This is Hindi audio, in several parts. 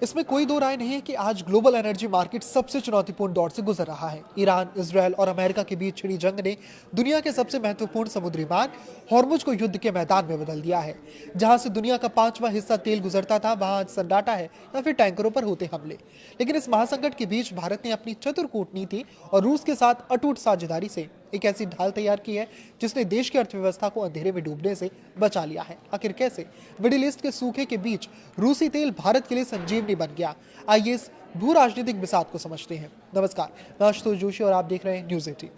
इसमें कोई दो राय नहीं है कि आज ग्लोबल एनर्जी मार्केट सबसे चुनौतीपूर्ण दौर से गुजर रहा है। ईरान, इजरायल और अमेरिका के बीच छिड़ी जंग ने दुनिया के सबसे महत्वपूर्ण समुद्री मार्ग हॉर्मुज को युद्ध के मैदान में बदल दिया है। जहां से दुनिया का 5वां हिस्सा तेल गुजरता था, वहां आज सन्नाटा है या फिर टैंकरों पर होते हमले। लेकिन इस महासंकट के बीच भारत ने अपनी चतुर कूटनीति और रूस के साथ अटूट साझेदारी से एक ऐसी ढाल तैयार की है जिसने देश की अर्थव्यवस्था को अंधेरे में डूबने से बचा लिया है। आखिर कैसे? मिडिल ईस्ट के सूखे के बीच रूसी तेल भारत के लिए संजीवनी बन गया। आइए इस भू राजनीतिक बिसात को समझते हैं। नमस्कार, मैं आशुतोष जोशी और आप देख रहे हैं न्यूज़ 18।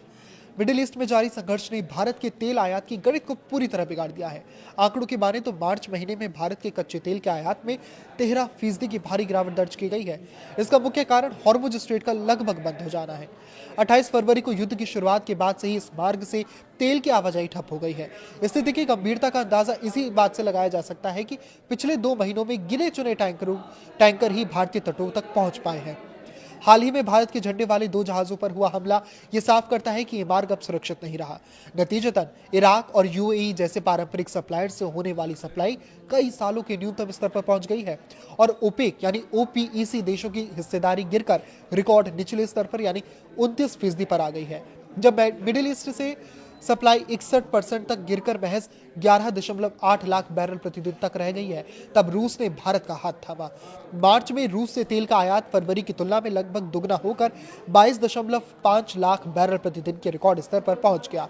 मिडिल ईस्ट में जारी संघर्ष ने भारत के तेल आयात की गणित को पूरी तरह बिगाड़ दिया है। आंकड़ों की माने तो मार्च महीने में भारत के कच्चे तेल के आयात में 13% की भारी गिरावट दर्ज की गई है। इसका मुख्य कारण हॉर्मुज स्ट्रेट का लगभग बंद हो जाना है। 28 फरवरी को युद्ध की शुरुआत के बाद से ही इस मार्ग से तेल की आवाजाही ठप हो गई है। स्थिति की गंभीरता का अंदाजा इसी बात से लगाया जा सकता है कि पिछले 2 महीनों में गिने चुने टैंकर ही भारतीय तटों तक पहुंच पाए हैं। हाल ही में भारत के झंडे वाले 2 जहाजों पर हुआ हमला ये साफ करता है कि ये मार्ग अब सुरक्षित नहीं रहा। नतीजतन इराक और यूएई जैसे पारंपरिक सप्लायर से होने वाली सप्लाई कई सालों के न्यूनतम स्तर पर पहुंच गई है और ओपेक यानी ओपीईसी देशों की हिस्सेदारी गिरकर रिकॉर्ड निचले स्तर पर यानी 29% पर आ गई है। जब मिडिल ईस्ट से सप्लाई 61% तक गिरकर महज 11.8 लाख बैरल प्रतिदिन तक रह गई है, तब रूस ने भारत का हाथ थामा। मार्च में रूस से तेल का आयात फरवरी की तुलना में लगभग दुगना होकर 22.5 लाख बैरल प्रतिदिन के रिकॉर्ड स्तर पर पहुंच गया।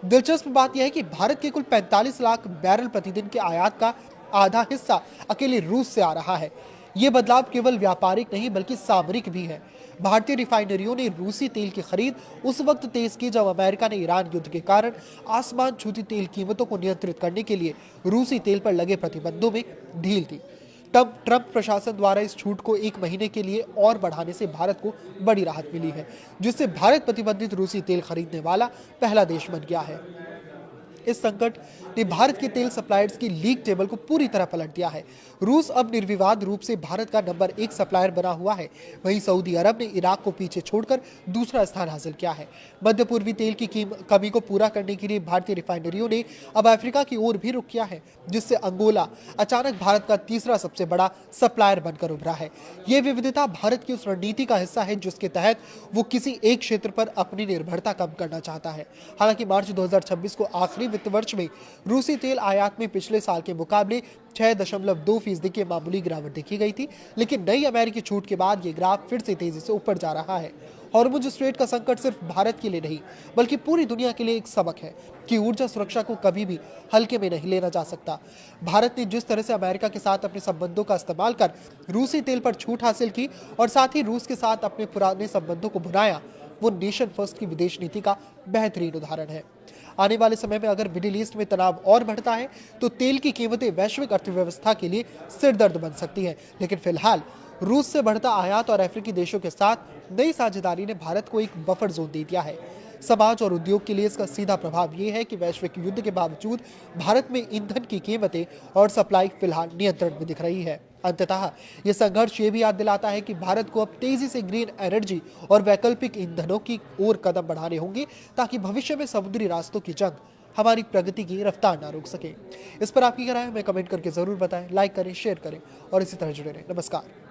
दिलचस्प बात यह है कि भारत के कुल 45 लाख बैरल प्रतिदिन के आयात का आधा हिस्सा अकेले रूस से आ रहा है। ये बदलाव केवल व्यापारिक नहीं बल्कि सामरिक भी है। भारतीय रिफाइनरियों ने रूसी तेल की खरीद उस वक्त तेज की जब अमेरिका ने ईरान युद्ध के कारण आसमान छूती तेल कीमतों को नियंत्रित करने के लिए रूसी तेल पर लगे प्रतिबंधों में ढील दी। तब ट्रंप प्रशासन द्वारा इस छूट को 1 महीने के लिए और बढ़ाने से भारत को बड़ी राहत मिली है, जिससे भारत प्रतिबंधित रूसी तेल खरीदने वाला पहला देश बन गया है। इस संकट ने भारत के तेल सप्लायर्स की लीग टेबल को पूरी तरह पलट दिया है। रूस अब निर्विवाद रूप से भारत का नंबर 1 सप्लायर बना हुआ है। वहीं सऊदी अरब ने इराक को पीछे छोड़कर दूसरा स्थान हासिल किया है। मध्य पूर्वी तेल की कमी को पूरा करने के लिए भारतीय रिफाइनरियों ने अब अफ्रीका की ओर भी रुख किया है, जिससे अंगोला अचानक भारत का तीसरा सबसे बड़ा सप्लायर बनकर उभरा है। ये विविधता भारत की उस रणनीति का हिस्सा है जिसके तहत वो किसी एक क्षेत्र पर अपनी निर्भरता कम करना चाहता है। हालांकि मार्च 2026 को आखिरी वित्त वर्ष में रूसी तेल आयात में पिछले साल के मुकाबले 6.2% की मामूली गिरावट देखी गई थी, लेकिन नई अमेरिकी छूट के बाद ये ग्राफ फिर से तेजी से ऊपर जा रहा है। हॉर्मुज स्ट्रेट का संकट सिर्फ भारत के लिए नहीं बल्कि पूरी दुनिया के लिए एक सबक है कि ऊर्जा सुरक्षा को कभी भी हल्के में नहीं लेना जा सकता। भारत ने जिस तरह से अमेरिका के साथ अपने संबंधों का इस्तेमाल कर रूसी तेल पर छूट हासिल की और साथ ही रूस के साथ अपने पुराने संबंधों को भुनाया, वो नेशन फर्स्ट की विदेश नीति का बेहतरीन उदाहरण है। आने वाले समय में अगर मिडिल ईस्ट में तनाव और बढ़ता है तो तेल की कीमतें वैश्विक अर्थव्यवस्था के लिए सिरदर्द बन सकती हैं। लेकिन फिलहाल रूस से बढ़ता आयात और अफ्रीकी देशों के साथ नई साझेदारी ने भारत को एक बफर जोन दे दिया है। समाज और उद्योग के लिए इसका सीधा प्रभाव ये है कि वैश्विक युद्ध के बावजूद भारत में ईंधन की कीमतें और सप्लाई फिलहाल नियंत्रण में दिख रही है। अंततः ये संघर्ष ये भी याद दिलाता है कि भारत को अब तेजी से ग्रीन एनर्जी और वैकल्पिक ईंधनों की ओर कदम बढ़ाने होंगे ताकि भविष्य में समुद्री रास्तों की जंग हमारी प्रगति की रफ्तार ना रोक सके। इस पर आपकी क्या राय है हमें कमेंट करके जरूर बताएं, लाइक करें, शेयर करें और इसी तरह जुड़े रहें। नमस्कार।